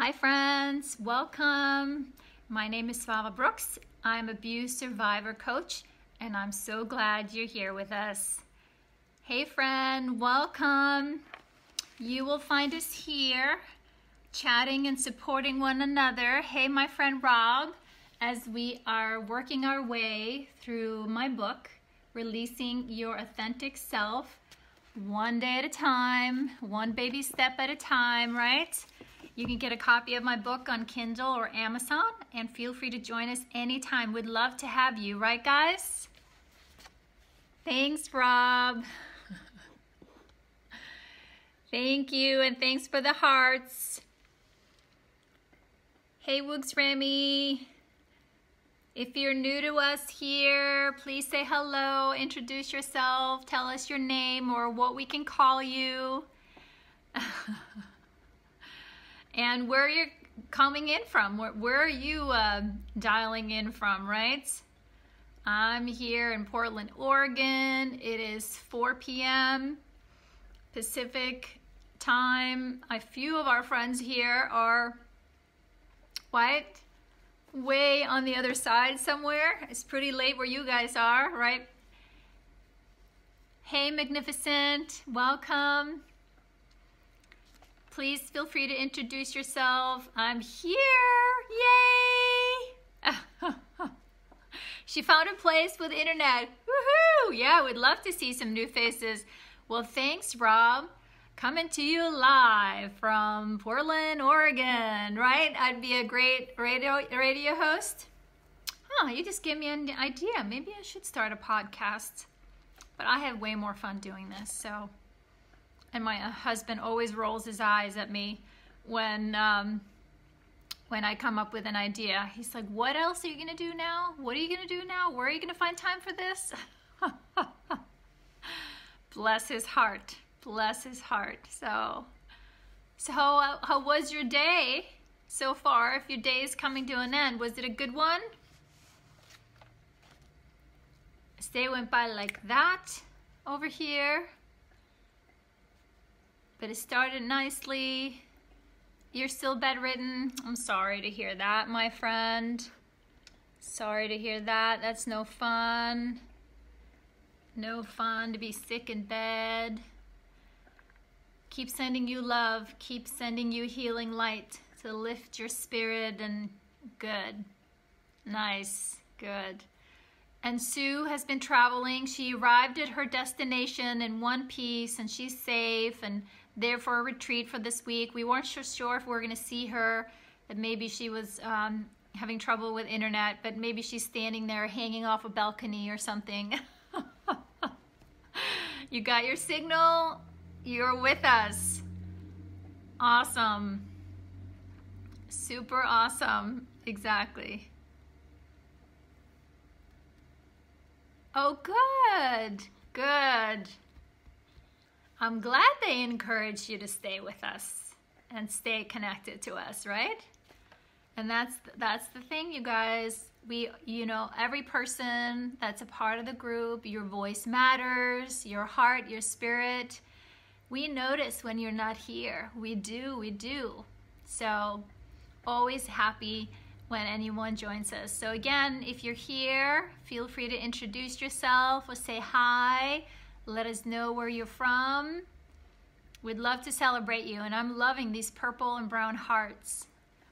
Hi friends, welcome. My name is Svava Brooks. I'm abuse survivor coach and I'm so glad you're here with us. Hey friend, welcome. You will find us here chatting and supporting one another. Hey my friend Rob, as we are working our way through my book, Releasing Your Authentic Self, one day at a time, one baby step at a time, right? You can get a copy of my book on Kindle or Amazon, and feel free to join us anytime. We'd love to have you, right guys? Thanks, Rob. Thank you, and thanks for the hearts. Hey, Woogs Remy. If you're new to us here, please say hello, introduce yourself, tell us your name or what we can call you. And where you're coming in from, where are you dialing in from, right? I'm here in Portland, Oregon. It is 4 p.m. Pacific time. A few of our friends here are way on the other side somewhere. It's pretty late where you guys are, right? Hey, Magnificent, welcome. Please feel free to introduce yourself. I'm here, yay! She found a place with internet, woohoo! Yeah, we'd love to see some new faces. Well, thanks, Rob. Coming to you live from Portland, Oregon, right? I'd be a great radio host. Huh, you just gave me an idea. Maybe I should start a podcast. But I have way more fun doing this, so. And my husband always rolls his eyes at me when I come up with an idea. He's like, what else are you gonna do now? What are you gonna do now? Where are you gonna find time for this? Bless his heart. Bless his heart. So how was your day so far? If your day is coming to an end, was it a good one? This day went by like that over here. But it started nicely. You're still bedridden. I'm sorry to hear that, my friend. Sorry to hear that. That's no fun. No fun to be sick in bed. Keep sending you love. Keep sending you healing light to lift your spirit, and good. Nice. Good. And Sue has been traveling. She arrived at her destination in one piece, and she's safe and there for a retreat for this week. We weren't sure if we were going to see her, that maybe she was having trouble with internet, but maybe she's standing there hanging off a balcony or something. You got your signal? You're with us. Awesome. Super awesome. Exactly. Oh, good. Good. I'm glad they encouraged you to stay with us and stay connected to us, right? And that's the thing, you guys. Every person that's a part of the group, your voice matters, your heart, your spirit. We notice when you're not here. We do. So always happy when anyone joins us. So again, if you're here, feel free to introduce yourself or say hi. Let us know where you're from. We'd love to celebrate you, and I'm loving these purple and brown hearts.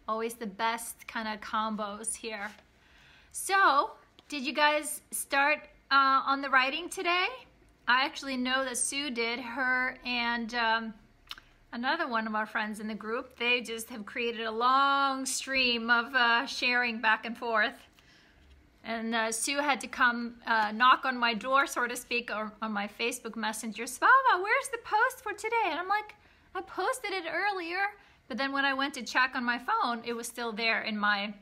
Always the best kind of combos here. So, did you guys start on the writing today? I actually know that Sue did. Her and another one of our friends in the group, they just have created a long stream of sharing back and forth. And Sue had to come knock on my door, so to speak, or on my Facebook Messenger. Svava, where's the post for today? And I'm like, I posted it earlier. But then when I went to check on my phone, it was still there in my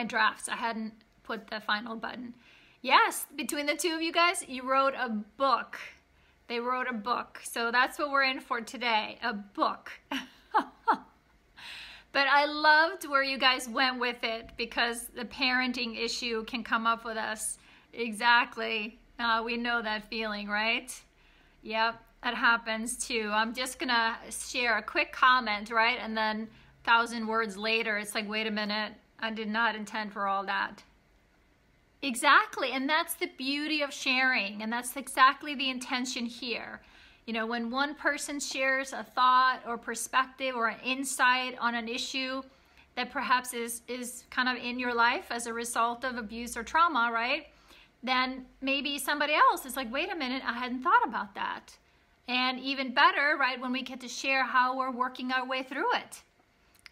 drafts. I hadn't put the final button. Yes, between the two of you guys, you wrote a book. They wrote a book. So that's what we're in for today, a book. But I loved where you guys went with it, because the parenting issue can come up with us. Exactly. We know that feeling, right? Yep, that happens too. I'm just gonna share a quick comment, right? And then 1,000 words later, it's like, wait a minute, I did not intend for all that. Exactly, and that's the beauty of sharing, and that's exactly the intention here. You know, when one person shares a thought or perspective or an insight on an issue that perhaps is kind of in your life as a result of abuse or trauma, right? Then maybe somebody else is like, wait a minute, I hadn't thought about that. And even better, right, when we get to share how we're working our way through it.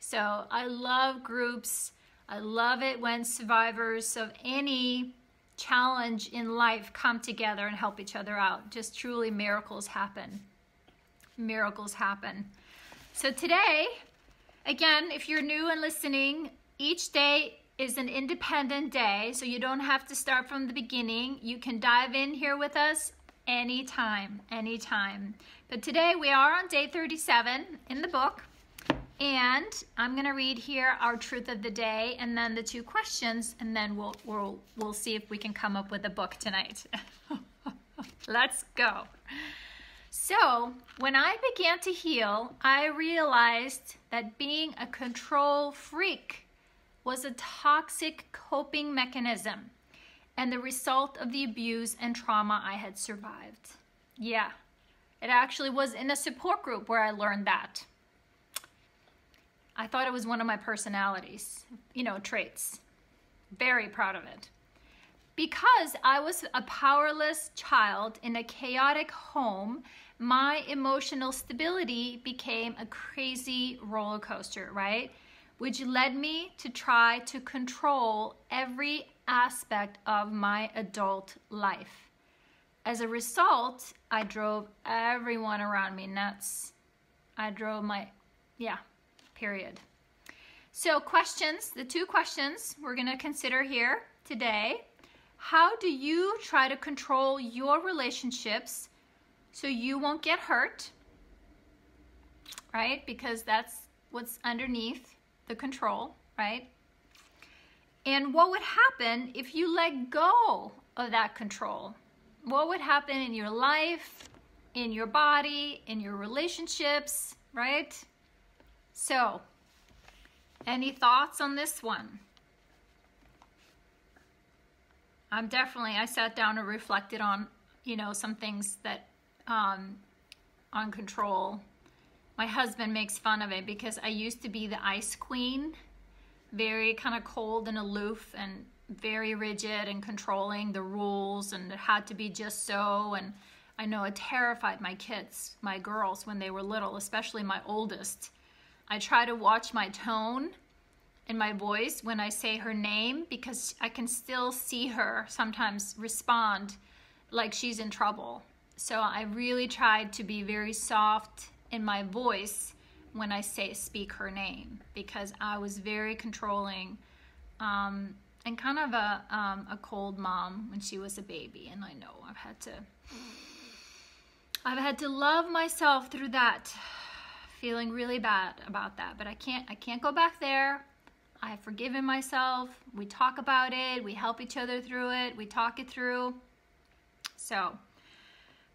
So I love groups. I love it when survivors of any challenge in life come together and help each other out. Just truly miracles happen. Miracles happen. So today, again, if you're new and listening, each day is an independent day, so you don't have to start from the beginning. You can dive in here with us anytime, anytime. But today we are on day 37 in the book, and I'm gonna read here our truth of the day and then the 2 questions, and then we'll see if we can come up with a book tonight. Let's go. So, when I began to heal, I realized that being a control freak was a toxic coping mechanism and the result of the abuse and trauma I had survived. Yeah, it actually was in a support group where I learned that. I thought it was one of my personalities, you know, traits. Very proud of it. Because I was a powerless child in a chaotic home, my emotional stability became a crazy roller coaster, right? Which led me to try to control every aspect of my adult life. As a result, I drove everyone around me nuts. I drove period. So questions, the 2 questions we're gonna consider here today. How do you try to control your relationships so you won't get hurt, right? Because that's what's underneath the control, right? And what would happen if you let go of that control? What would happen in your life, in your body, in your relationships, right? So, any thoughts on this one? I sat down and reflected on, you know, some things that, on control. My husband makes fun of it because I used to be the ice queen, very kind of cold and aloof and very rigid and controlling the rules, and it had to be just so. And I know it terrified my kids, my girls, when they were little, especially my oldest. I try to watch my tone and my voice when I say her name because I can still see her sometimes respond like she's in trouble. So I really tried to be very soft in my voice when I speak her name, because I was very controlling and kind of a cold mom when she was a baby. And I know I've had to love myself through that, feeling really bad about that, but I can't go back there. I have forgiven myself. We talk about it. We help each other through it. We talk it through. So,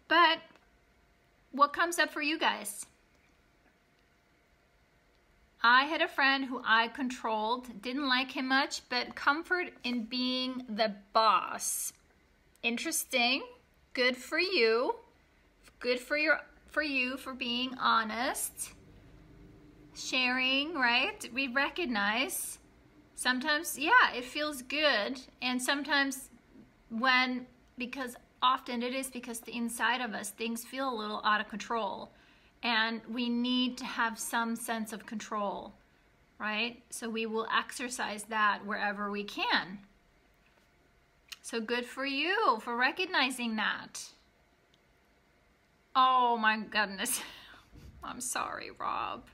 but what comes up for you guys? I had a friend who I controlled, didn't like him much, but comfort in being the boss. Interesting. Good for you. Good for you for being honest. Sharing, right? We recognize sometimes, yeah, it feels good. And sometimes because often it is because the inside of us, things feel a little out of control. And we need to have some sense of control, right? So we will exercise that wherever we can. So good for you for recognizing that. Oh my goodness. I'm sorry, Rob.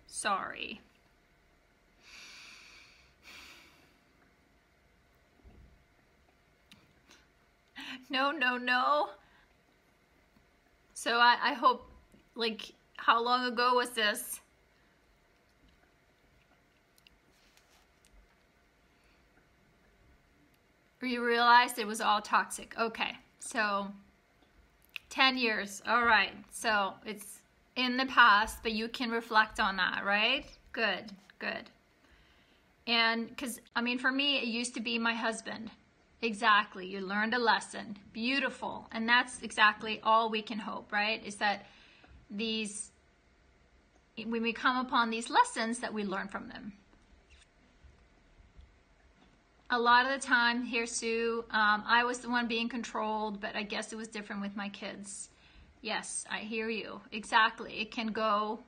Sorry. No. So I hope, like, how long ago was this? You realized it was all toxic. Okay, so 10 years. All right, so it's in the past, but you can reflect on that, right? Good, good. And because, I mean, for me, it used to be my husband. Exactly. You learned a lesson. Beautiful. And that's exactly all we can hope, right? Is that these, when we come upon these lessons, that we learn from them. A lot of the time here, Sue, I was the one being controlled, but I guess it was different with my kids. Yes, I hear you. Exactly. It can go,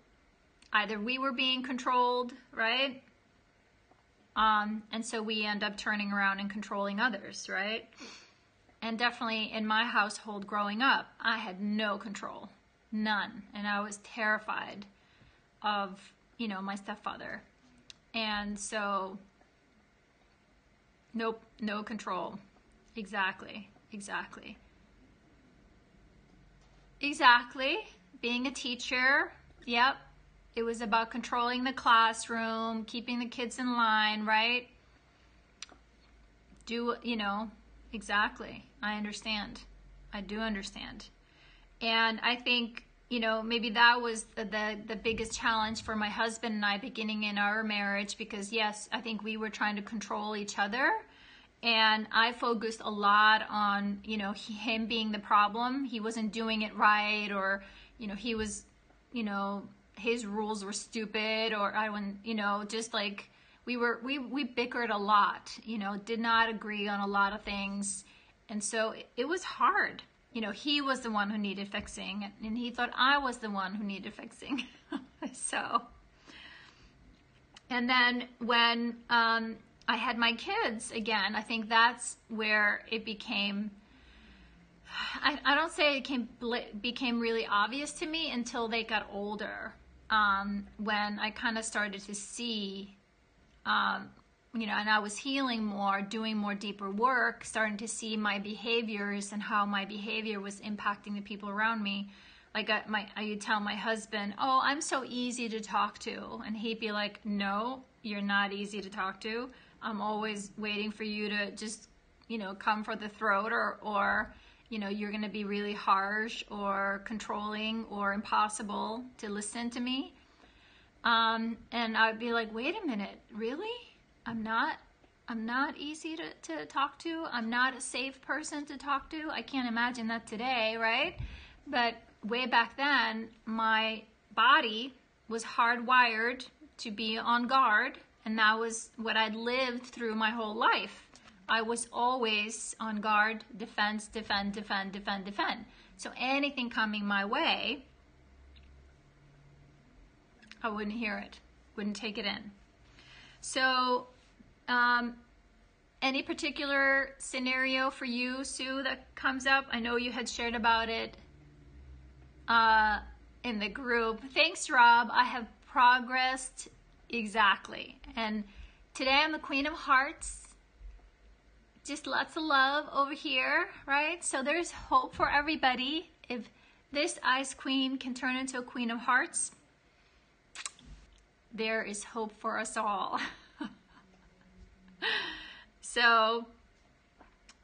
either we were being controlled, right? And so we end up turning around and controlling others, right? And definitely in my household growing up, I had no control, none. And I was terrified of, you know, my stepfather. And so, nope, no control. Exactly, exactly. Exactly. Being a teacher, yep. It was about controlling the classroom, keeping the kids in line, right? You know, exactly. I understand. I do understand. And I think, you know, maybe that was the biggest challenge for my husband and I beginning in our marriage, because yes, I think we were trying to control each other. And I focused a lot on, you know, him being the problem. He wasn't doing it right, or, you know, he was, you know, his rules were stupid, or I wouldn't, you know, just like we bickered a lot, you know, did not agree on a lot of things. And so it was hard. You know, he was the one who needed fixing, and he thought I was the one who needed fixing. So, and then when I had my kids, again, I think that's where it became, I don't say it became really obvious to me until they got older, when I kind of started to see, you know, and I was healing more, doing more deeper work, starting to see my behaviors and how my behavior was impacting the people around me. Like I would tell my husband, oh, I'm so easy to talk to. And he'd be like, no, you're not easy to talk to. I'm always waiting for you to just, you know, come for the throat, or you know, you're going to be really harsh or controlling or impossible to listen to me. And I'd be like, wait a minute, really? I'm not easy to talk to. I'm not a safe person to talk to. I can't imagine that today, right? But way back then, my body was hardwired to be on guard, and that was what I'd lived through my whole life. I was always on guard, defense, defend, defend, defend, defend. So anything coming my way, I wouldn't hear it, wouldn't take it in. So any particular scenario for you, Sue, that comes up? I know you had shared about it in the group. Thanks, Rob. I have progressed. Exactly. And today I'm the Queen of Hearts. Just lots of love over here, right? So there's hope for everybody. If this Ice Queen can turn into a Queen of Hearts, there is hope for us all. So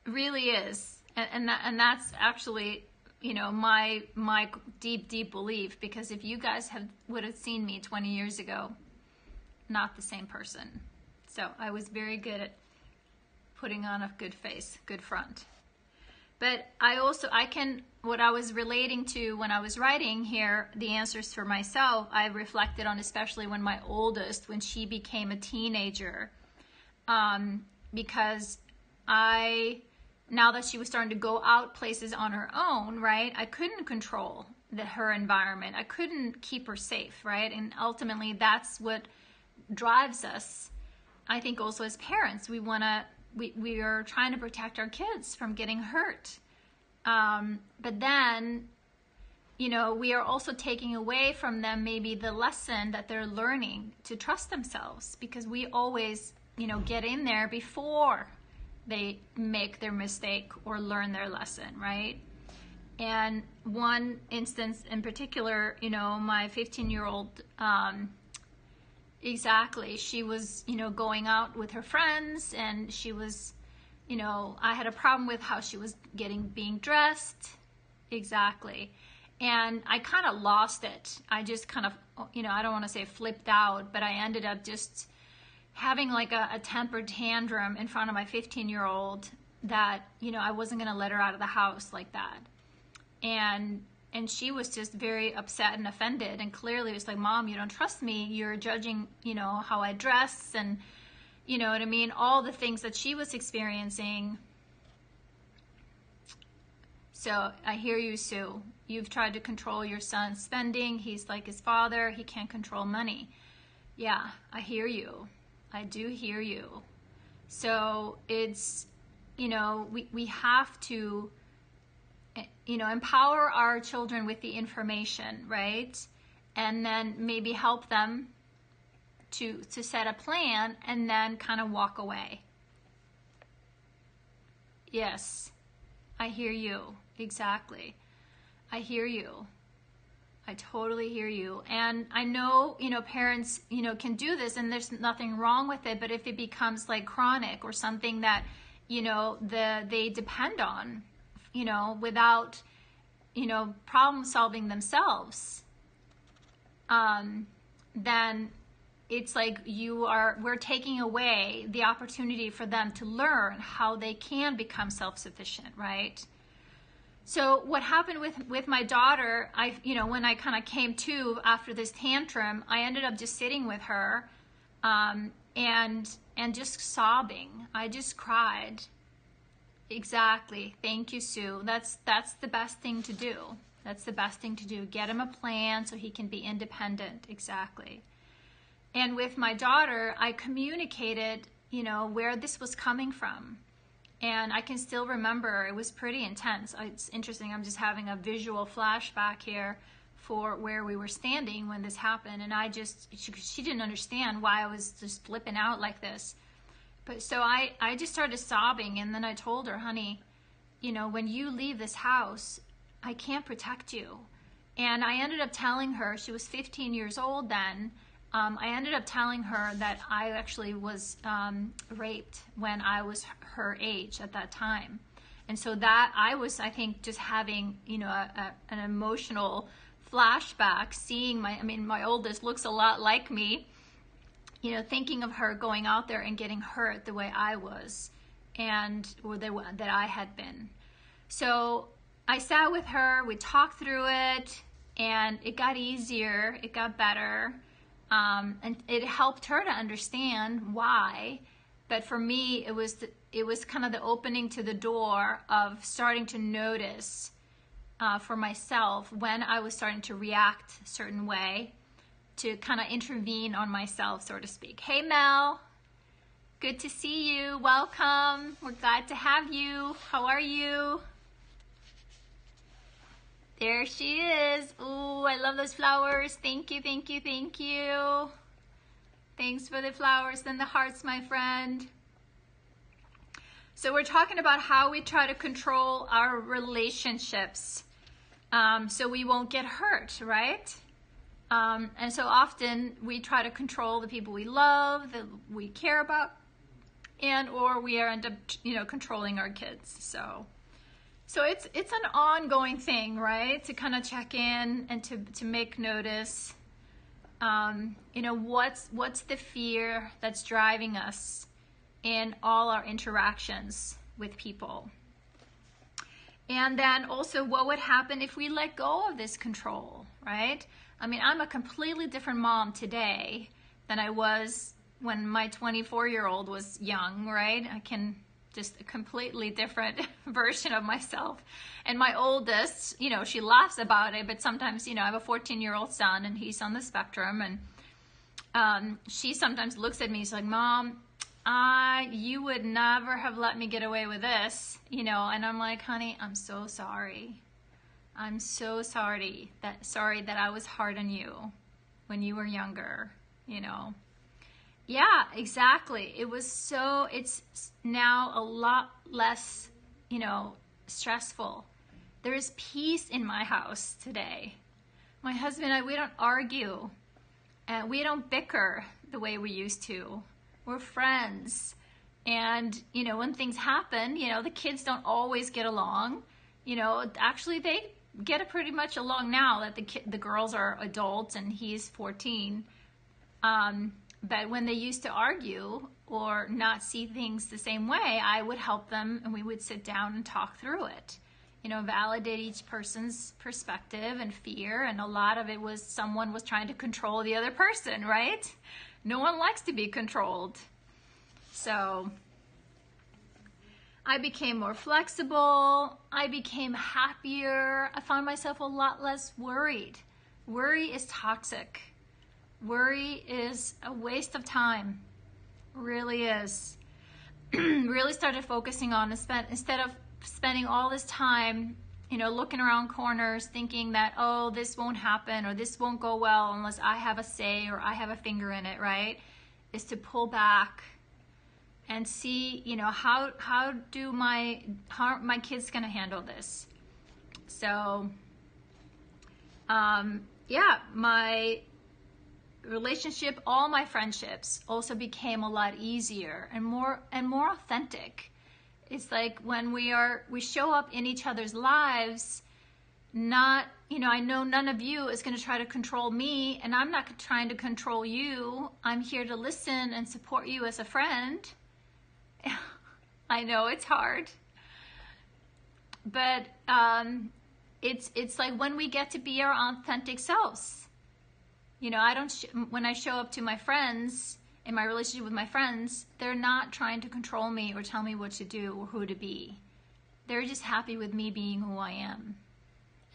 really is. And that's actually, you know, my deep belief, because if you guys would have seen me 20 years ago, not the same person. So I was very good at putting on a good face, good front. But what I was relating to when I was writing here, the answers for myself, I reflected on, especially when my oldest, when she became a teenager, because now that she was starting to go out places on her own, right, I couldn't control her environment. I couldn't keep her safe, right? And ultimately that's what drives us. I think also as parents, we are trying to protect our kids from getting hurt. But then, you know, we are also taking away from them maybe the lesson that they're learning to trust themselves, because we always, you know, get in there before they make their mistake or learn their lesson, right? And one instance in particular, you know, my 15-year-old, exactly, she was, you know, going out with her friends, and she was, you know, I had a problem with how she was being dressed. Exactly. And I kind of lost it. I just kind of, I don't want to say flipped out, but I ended up just having like a temper tantrum in front of my 15-year-old that, I wasn't going to let her out of the house like that. And she was just very upset and offended. And clearly it was like, Mom, you don't trust me. You're judging, how I dress and, you know what I mean? All the things that she was experiencing. So I hear you, Sue. You've tried to control your son's spending. He's like his father. He can't control money. Yeah, I hear you. I do hear you. So it's, we have to, empower our children with the information, right? And then maybe help them to set a plan and then kind of walk away. Yes, I hear you. Exactly. I hear you. I totally hear you. And I know, parents, can do this and there's nothing wrong with it, but if it becomes like chronic or something that, they depend on, without, problem solving themselves, then it's like we're taking away the opportunity for them to learn how they can become self-sufficient, right? So what happened with my daughter, when I kind of came to after this tantrum, I ended up just sitting with her, and just sobbing. I just cried. Exactly. Thank you, Sue. That's the best thing to do. That's the best thing to do. Get him a plan so he can be independent. Exactly. And with my daughter, I communicated, where this was coming from. And I can still remember it was pretty intense. It's interesting. I'm just having a visual flashback here for where we were standing when this happened. And she didn't understand why I was just flipping out like this. But so I just started sobbing. And then I told her, honey, when you leave this house, I can't protect you. And I ended up telling her, she was 15 years old then, I ended up telling her that I actually was raped when I was her age at that time. And so that I was, I think, just having, an emotional flashback, seeing my oldest looks a lot like me, thinking of her going out there and getting hurt the way I was or that I had been. So I sat with her, we talked through it, and it got easier, it got better. And it helped her to understand why, but for me, it was kind of the opening to the door of starting to notice for myself when I was starting to react a certain way, to kind of intervene on myself, so to speak. Hey, Mel, good to see you. Welcome. We're glad to have you. How are you? There she is. Ooh, I love those flowers. Thank you, thank you, thank you. Thanks for the flowers and the hearts, my friend. So we're talking about how we try to control our relationships so we won't get hurt, right? And so often we try to control the people we love, that we care about, or we end up, controlling our kids. So it's an ongoing thing, right? To kind of check in and to make notice, what's the fear that's driving us in all our interactions with people? And then also, what would happen if we let go of this control, right? I'm a completely different mom today than I was when my 24-year-old was young, right? Just a completely different version of myself. And my oldest, she laughs about it, but sometimes, I have a 14-year-old son and he's on the spectrum, and she sometimes looks at me, she's like, Mom, you would never have let me get away with this, and I'm like, honey, I'm so sorry. I'm so sorry that I was hard on you when you were younger, Yeah, exactly. It's now a lot less, stressful. There is peace in my house today. My husband and I, we don't argue, and we don't bicker the way we used to. We're friends. And, when things happen, the kids don't always get along. Actually, get it pretty much along now that the girls are adults and he's 14. But when they used to argue or not see things the same way, I would help them and we would sit down and talk through it. You know, validate each person's perspective and fear. And a lot of it was someone was trying to control the other person, right? No one likes to be controlled. So I became more flexible. I became happier. I found myself a lot less worried. Worry is toxic. Worry is a waste of time. Really is. Really started focusing on instead of spending all this time, you know, looking around corners thinking that, oh, this won't happen or this won't go well unless I have a say or I have a finger in it, right? Is to pull back and see, you know, how my kids gonna handle this. So, yeah, my relationship, all my friendships also became a lot easier and more authentic. It's like when we show up in each other's lives, not, you know, I know none of you is going to try to control me, and I'm not trying to control you. I'm here to listen and support you as a friend. I know it's hard, but it's like when we get to be our authentic selves. You know, when I show up to my friends, in my relationship with my friends, they're not trying to control me or tell me what to do or who to be. They're just happy with me being who I am.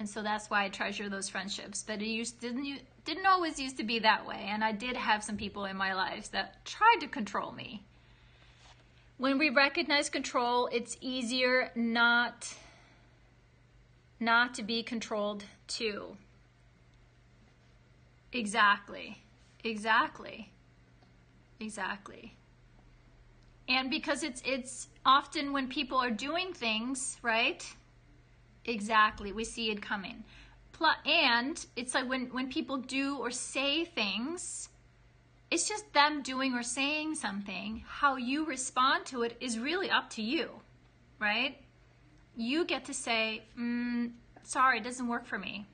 And so that's why I treasure those friendships. But it didn't always used to be that way. And I did have some people in my life that tried to control me. When we recognize control, it's easier not to be controlled too. Exactly. And because it's often when people are doing things, right? Exactly, we see it coming. And it's like when people do or say things, it's just them doing or saying something. How you respond to it is really up to you, right? You get to say, sorry, it doesn't work for me.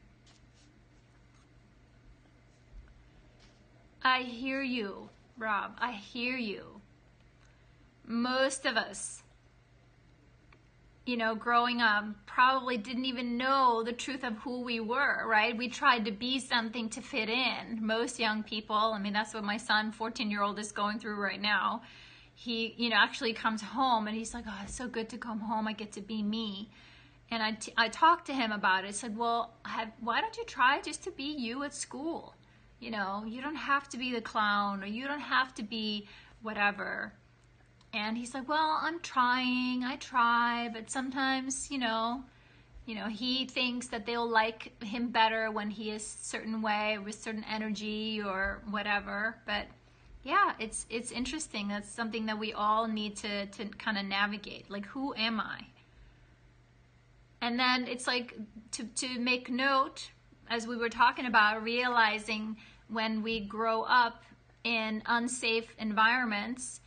I hear you, Rob. I hear you. Most of us, you know, growing up, probably didn't even know the truth of who we were, right? We tried to be something to fit in. Most young people, I mean, that's what my son, 14-year-old, is going through right now. He, you know, actually comes home and he's like, oh, it's so good to come home. I get to be me. And I talked to him about it. I said, well, why don't you try just to be you at school? You know, you don't have to be the clown or you don't have to be whatever. And he's like, well, I try, but sometimes, you know, he thinks that they'll like him better when he is a certain way with certain energy or whatever. But yeah, it's interesting. That's something that we all need to kind of navigate. Like, who am I? And then it's like to make note, as we were talking about, realizing when we grow up in unsafe environments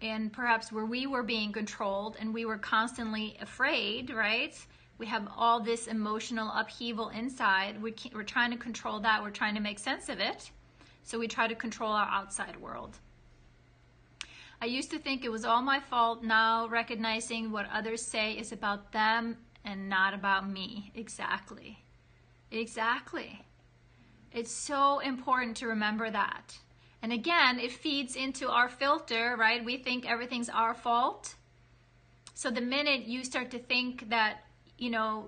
and perhaps where we were being controlled and we were constantly afraid, right? We have all this emotional upheaval inside. We're trying to control that. We're trying to make sense of it. So we try to control our outside world. I used to think it was all my fault. Now recognizing what others say is about them and not about me. Exactly. It's so important to remember that. And again, it feeds into our filter, right? We think everything's our fault. So the minute you start to think that, you know,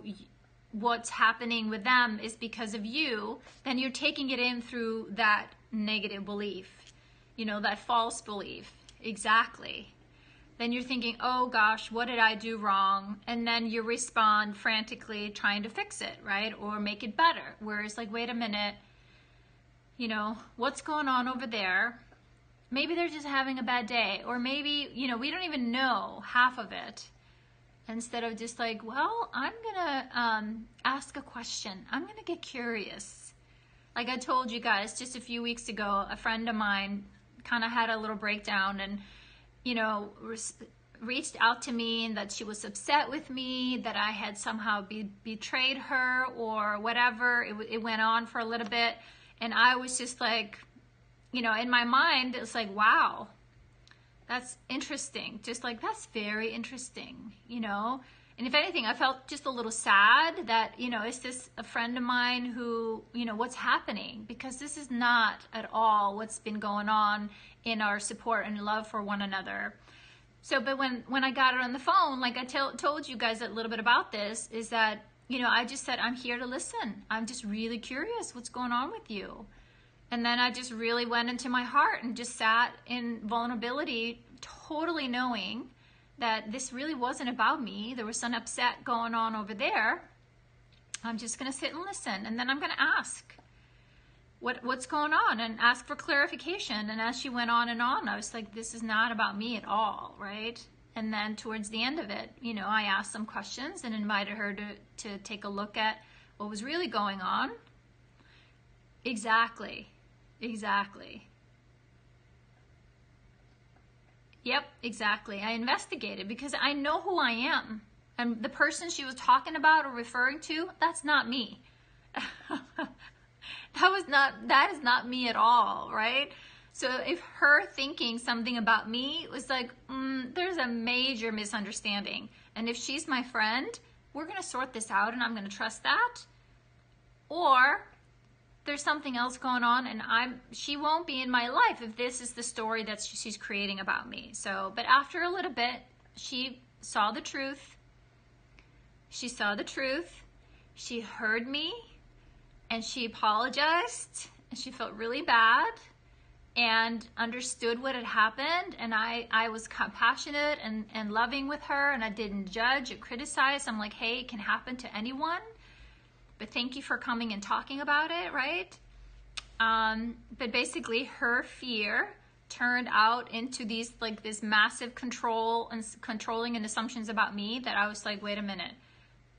what's happening with them is because of you, then you're taking it in through that negative belief, you know, that false belief. Exactly. Then you're thinking, oh gosh, what did I do wrong? And then you respond frantically trying to fix it, right? Or make it better. Whereas like, wait a minute, you know, what's going on over there? Maybe they're just having a bad day. Or maybe, you know, we don't even know half of it. Instead of just like, well, I'm going to ask a question. I'm going to get curious. Like I told you guys just a few weeks ago, a friend of mine kind of had a little breakdown and, you know, reached out to me and that she was upset with me, that I had somehow betrayed her or whatever. It went on for a little bit. And I was just like, you know, in my mind, it was like, wow, that's interesting. Just like, that's very interesting, you know. And if anything, I felt just a little sad that, you know, is this a friend of mine who, you know, what's happening? Because this is not at all what's been going on in our support and love for one another. So, but when I got her on the phone, like I told you guys a little bit about this, is that, you know, I just said, I'm here to listen. I'm just really curious what's going on with you. And then I just really went into my heart and just sat in vulnerability, totally knowing that this really wasn't about me. There was some upset going on over there. I'm just going to sit and listen. And then I'm going to ask what's going on and ask for clarification. And as she went on and on, I was like, this is not about me at all, right? And then towards the end of it, you know, I asked some questions and invited her to take a look at what was really going on. Exactly. Yep, exactly. I investigated because I know who I am. And the person she was talking about or referring to, that's not me. That is not me at all, right? So if her thinking something about me was like, there's a major misunderstanding. And if she's my friend, we're going to sort this out and I'm going to trust that. Or there's something else going on and she won't be in my life if this is the story that she's creating about me. So, but after a little bit, she saw the truth. She heard me and she apologized and she felt really bad and understood what had happened. And I was compassionate and loving with her, and I didn't judge or criticize. I'm like, hey, it can happen to anyone. But thank you for coming and talking about it, right? But basically her fear turned out into these, like this massive controlling and assumptions about me that I was like, wait a minute,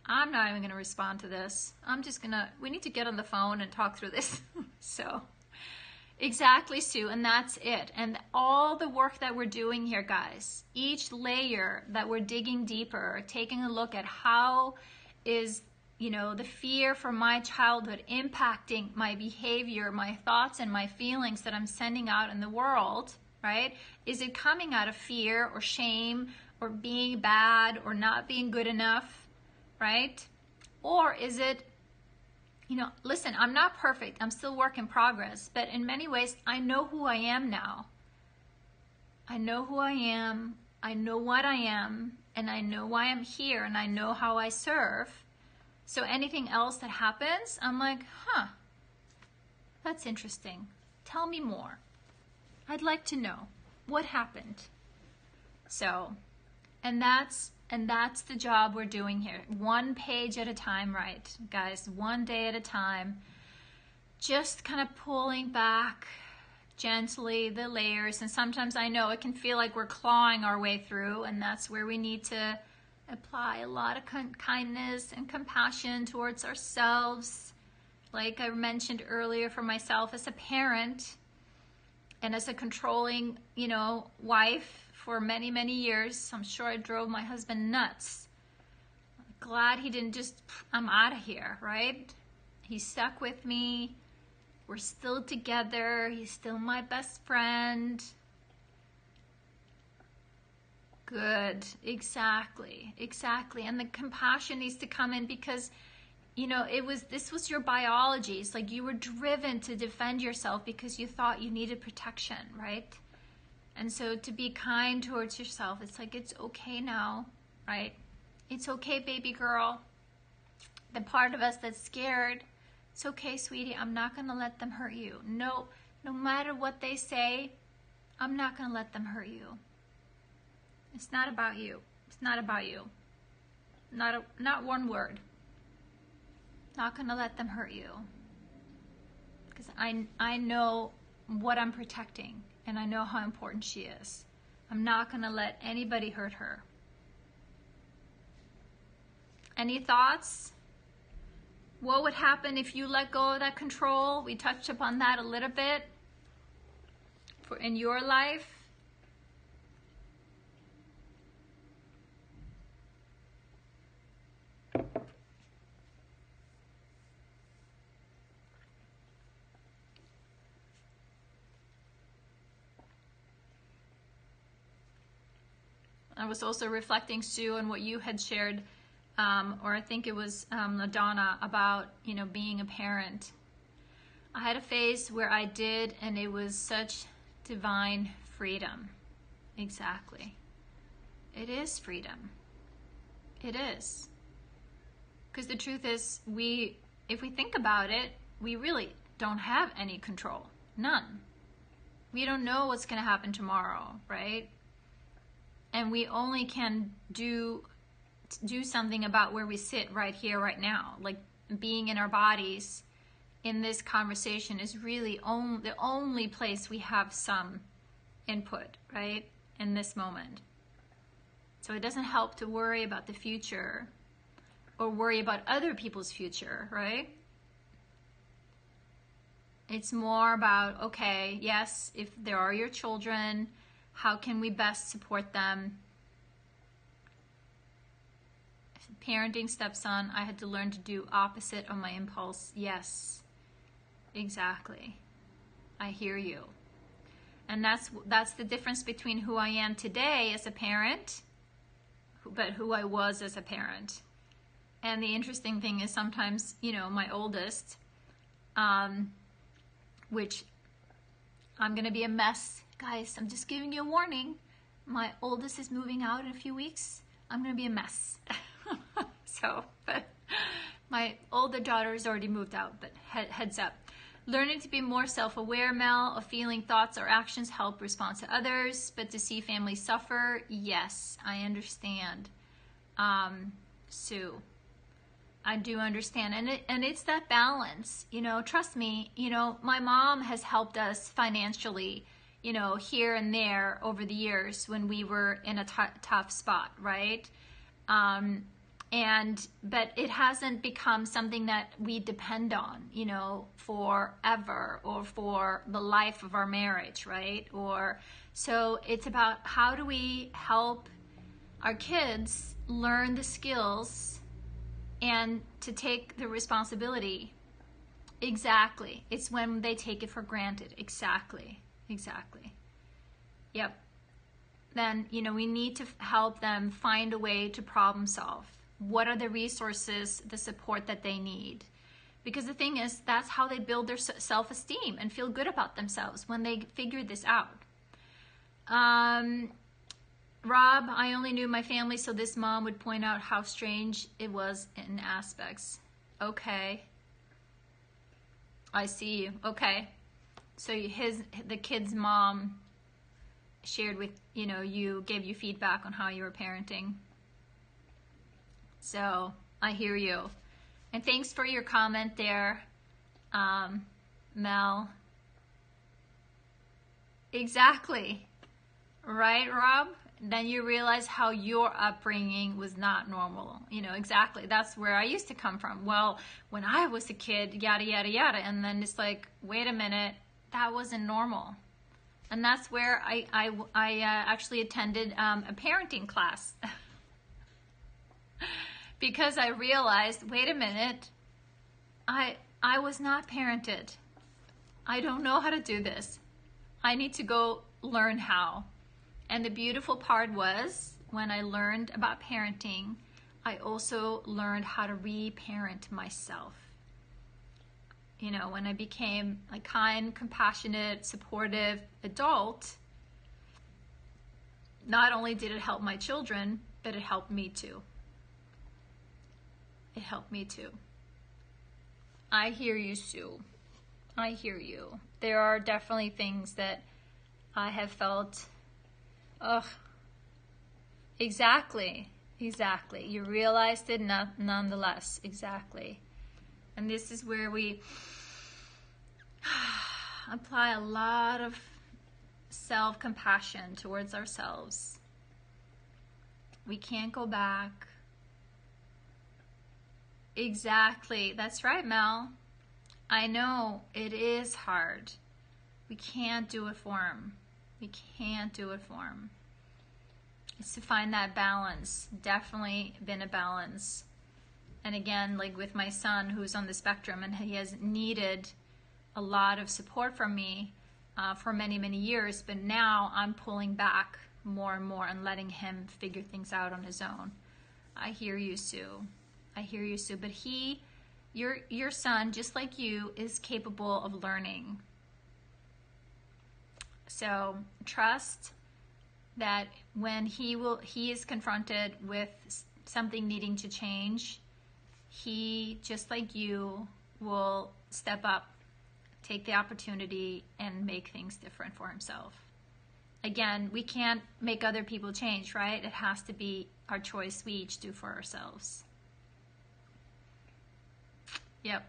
I'm not even gonna respond to this. We need to get on the phone and talk through this. So, exactly, Sue, and that's it. And all the work that we're doing here, guys, each layer that we're digging deeper, taking a look at how is, you know, the fear from my childhood impacting my behavior, my thoughts, and my feelings that I'm sending out in the world, right? Is it coming out of fear or shame or being bad or not being good enough, right? Or is it, you know, listen, I'm not perfect. I'm still work in progress. But in many ways, I know who I am now. I know who I am. I know what I am. And I know why I'm here. And I know how I serve. So anything else that happens, I'm like, that's interesting. Tell me more. I'd like to know what happened. So, and that's the job we're doing here. One page at a time, right, guys? One day at a time. Just kind of pulling back gently the layers. And sometimes I know it can feel like we're clawing our way through, and that's where we need to apply a lot of kindness and compassion towards ourselves. Like I mentioned earlier, for myself as a parent and as a controlling, you know, wife for many, many years, I'm sure I drove my husband nuts. Glad he didn't just, I'm out of here, right? He stuck with me. We're still together. He's still my best friend. Good, exactly. And the compassion needs to come in because, you know, this was your biology. It's like you were driven to defend yourself because you thought you needed protection, right? And so to be kind towards yourself, it's like, it's okay now, right? It's okay, baby girl. The part of us that's scared, it's okay, sweetie. I'm not going to let them hurt you. No matter what they say, I'm not going to let them hurt you. It's not about you. It's not about you. Not one word. Not going to let them hurt you. Because I know what I'm protecting, and I know how important she is. I'm not going to let anybody hurt her. Any thoughts? What would happen if you let go of that control? We touched upon that a little bit in your life. I was also reflecting, Sue, on what you had shared, or I think it was LaDonna, about, you know, being a parent. I had a phase where I did, and it was such divine freedom. Exactly. It is freedom. It is. Because the truth is, if we think about it, we really don't have any control. None. We don't know what's going to happen tomorrow, right? And we only can do something about where we sit right here, right now. Like, being in our bodies in this conversation is really the only place we have some input, right? In this moment. So it doesn't help to worry about the future or worry about other people's future, right? It's more about, okay, yes, if there are your children, how can we best support them? Parenting stepson, I had to learn to do opposite of my impulse. Yes, exactly. I hear you. And that's the difference between who I am today as a parent, but who I was as a parent. And the interesting thing is sometimes, you know, my oldest, which I'm going to be a mess. Guys, I'm just giving you a warning. My oldest is moving out in a few weeks. I'm going to be a mess. But my older daughter has already moved out, but heads up. Learning to be more self-aware, Mel, of feeling, thoughts, or actions help respond to others, but to see families suffer, yes, I understand. Sue, I do understand. And it's that balance, you know, trust me, you know, my mom has helped us financially, you know, here and there over the years when we were in a tough spot, right? But it hasn't become something that we depend on, you know, forever or for the life of our marriage, right? So it's about how do we help our kids learn the skills and to take the responsibility. Exactly. It's when they take it for granted. Exactly. Yep. Then, you know, we need to help them find a way to problem solve. What are the resources, the support that they need? Because the thing is, that's how they build their self-esteem and feel good about themselves when they figure this out. Rob, I only knew my family, so this mom would point out how strange it was in aspects. Okay. I see you. Okay. So the kid's mom shared with, you know, gave you feedback on how you were parenting. So I hear you. And thanks for your comment there, Mel. Exactly. Right, Rob? Then you realize how your upbringing was not normal. You know, exactly. That's where I used to come from. Well, when I was a kid, yada, yada, yada. And then it's like, wait a minute, that wasn't normal. And that's where I actually attended a parenting class. Because I realized, wait a minute, I was not parented. I don't know how to do this. I need to go learn how. And the beautiful part was, when I learned about parenting, I also learned how to re-parent myself. You know, when I became a kind, compassionate, supportive adult, not only did it help my children, but it helped me too. It helped me too. I hear you, Sue. I hear you. There are definitely things that I have felt, exactly. You realized it nonetheless, exactly. And this is where we apply a lot of self-compassion towards ourselves. We can't go back. Exactly. That's right, Mel. I know it is hard. We can't do it for him. It's to find that balance. Definitely been a balance. And again, like with my son who's on the spectrum, and he has needed a lot of support from me for many, many years, but now I'm pulling back more and more and letting him figure things out on his own. I hear you, Sue. I hear you, Sue. But your son, just like you, is capable of learning. So trust that when he is confronted with something needing to change, he, just like you, will step up, take the opportunity, and make things different for himself. Again, we can't make other people change, right? It has to be our choice we each do for ourselves. Yep.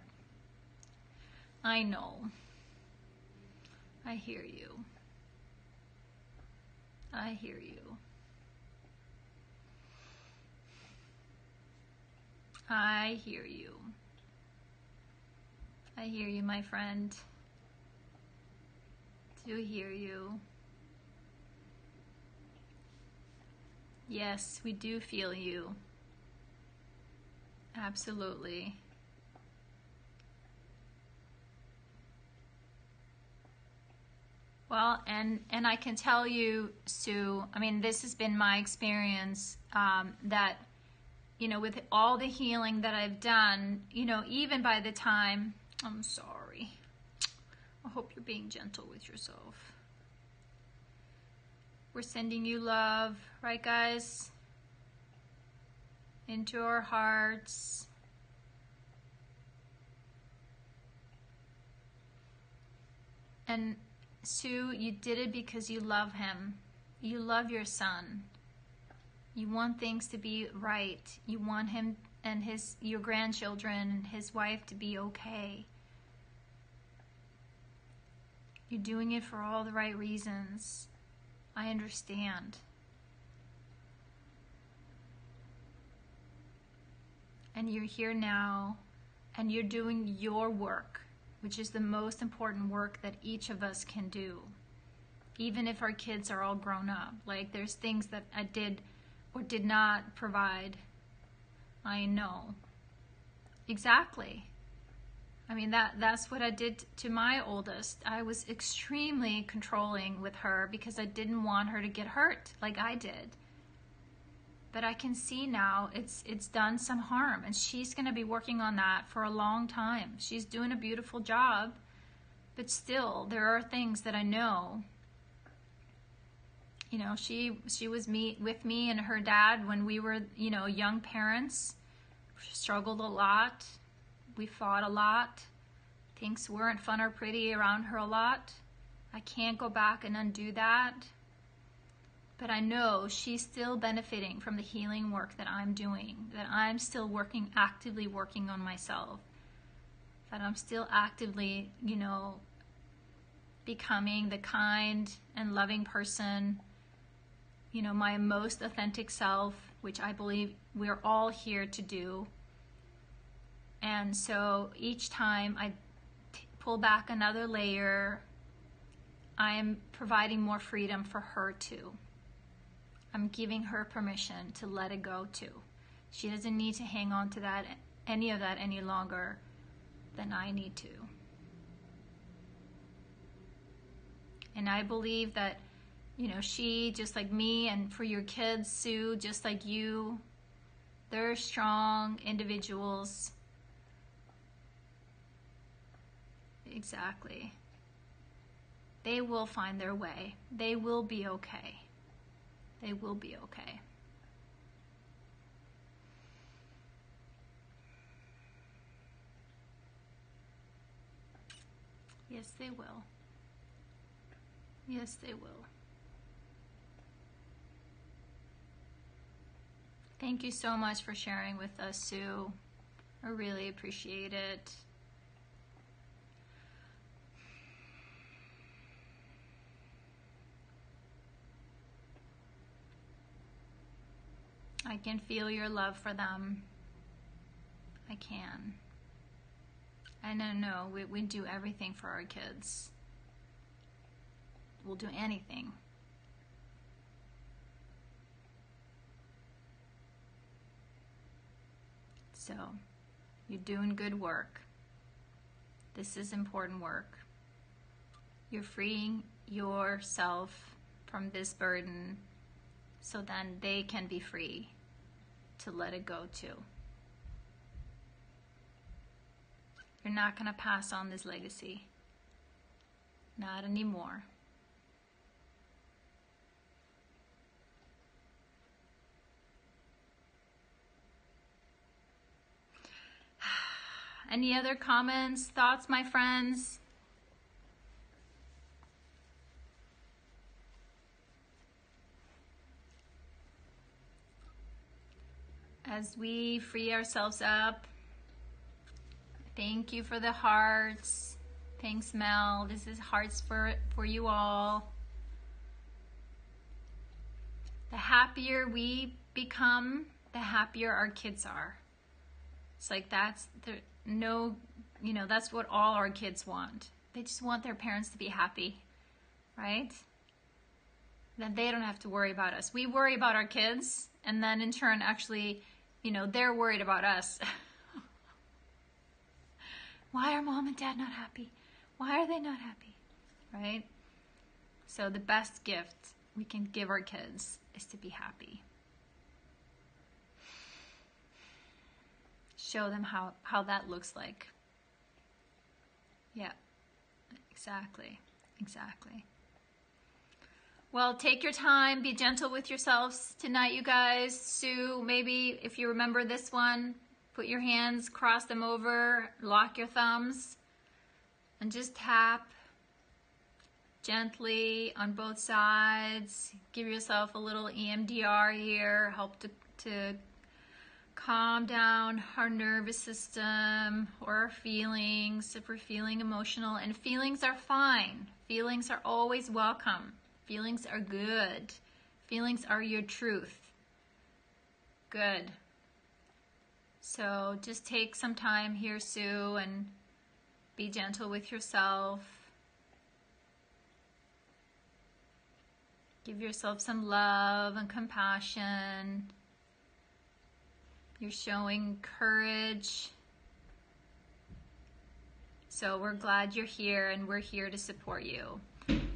I know. I hear you. I hear you. I hear you. I hear you, my friend. Do hear you. Yes, we do feel you. Absolutely. Well, and I can tell you, Sue, I mean, this has been my experience, that, you know, with all the healing that I've done, you know, even by the time, I'm sorry. I hope you're being gentle with yourself. We're sending you love, right, guys? Into our hearts. And Sue, you did it because you love him. You love your son. You want things to be right. You want him and your grandchildren and his wife to be okay. You're doing it for all the right reasons. I understand. And you're here now, and you're doing your work, which is the most important work that each of us can do. Even if our kids are all grown up. Like, there's things that I did or did not provide. I know. Exactly. I mean, that's what I did to my oldest. I was extremely controlling with her because I didn't want her to get hurt like I did. But I can see now it's done some harm, and she's going to be working on that for a long time. She's doing a beautiful job, but still, there are things that I know. You know, she was with me and her dad when we were, you know, young parents. She struggled a lot. We fought a lot. Things weren't fun or pretty around her a lot. I can't go back and undo that. But I know she's still benefiting from the healing work that I'm doing, that I'm still actively working on myself, that I'm still actively, you know, becoming the kind and loving person, you know, my most authentic self, which I believe we're all here to do. And so each time I pull back another layer, I am providing more freedom for her too. I'm giving her permission to let it go too. She doesn't need to hang on to any of that any longer than I need to. And I believe that, you know, she, just like me, and for your kids, Sue, just like you, they're strong individuals. Exactly. They will find their way. They will be okay. They will be okay. Yes, they will. Yes, they will. Thank you so much for sharing with us, Sue. I really appreciate it. I can feel your love for them. I can. And I know we do everything for our kids. We'll do anything. So, you're doing good work. This is important work. You're freeing yourself from this burden so then they can be free to let it go too. You're not going to pass on this legacy. Not anymore. Any other comments, thoughts, my friends? As we free ourselves up, thank you for the hearts. Thanks, Mel. This is hearts for you all. The happier we become, the happier our kids are. It's like that's that's what all our kids want. They just want their parents to be happy, right? Then they don't have to worry about us. We worry about our kids, and then in turn, actually, they're worried about us. Why are mom and dad not happy? Why are they not happy? Right? So the best gift we can give our kids is to be happy. Show them how that looks like. Yeah, exactly. Well, take your time, be gentle with yourselves tonight, you guys. Sue, maybe if you remember this one, put your hands, cross them over, lock your thumbs, and just tap gently on both sides. Give yourself a little EMDR here, help to calm down our nervous system or our feelings if we're feeling emotional. And feelings are fine. Feelings are always welcome. Feelings are good. Feelings are your truth. Good. So just take some time here, Sue, and be gentle with yourself. Give yourself some love and compassion. You're showing courage. So we're glad you're here, and we're here to support you.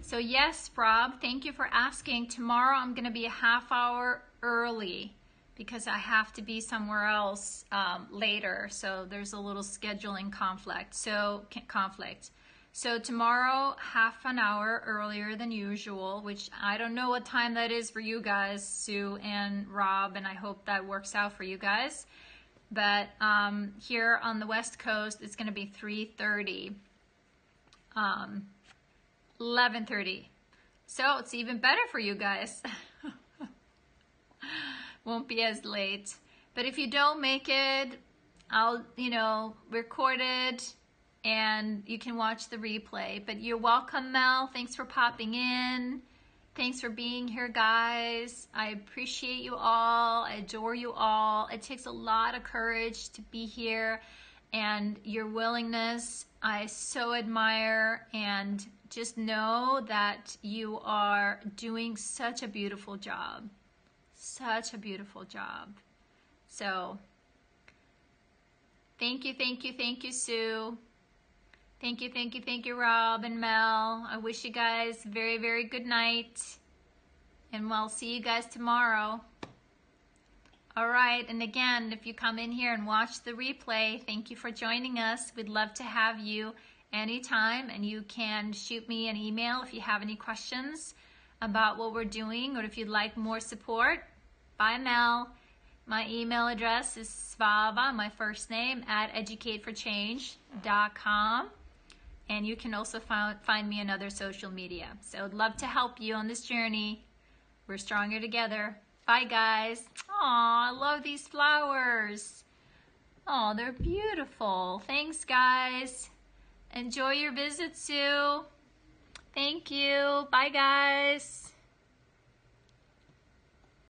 So yes, Rob, thank you for asking. Tomorrow I'm going to be a half hour early because I have to be somewhere else later. So there's a little scheduling conflict. So tomorrow, half an hour earlier than usual, which I don't know what time that is for you guys, Sue and Rob, and I hope that works out for you guys. But here on the West Coast, it's going to be 3:30, 11:30. So it's even better for you guys. Won't be as late. But if you don't make it, I'll, record it, and you can watch the replay. But you're welcome, Mel. Thanks for popping in. Thanks for being here, guys. I appreciate you all. I adore you all. It takes a lot of courage to be here, and your willingness I so admire, and just know that you are doing such a beautiful job. Such a beautiful job. So thank you, Sue. Thank you, Rob and Mel. I wish you guys very, very good night. And we'll see you guys tomorrow. All right, and again, if you come in here and watch the replay, thank you for joining us. We'd love to have you anytime, and you can shoot me an email if you have any questions about what we're doing, or if you'd like more support. Bye, Mel. My email address is Svava, my first name, @educateforchange.com. And you can also find me on other social media. So I'd love to help you on this journey. We're stronger together. Bye, guys. Aw, I love these flowers. Oh, they're beautiful. Thanks, guys. Enjoy your visit, Sue. Thank you. Bye, guys.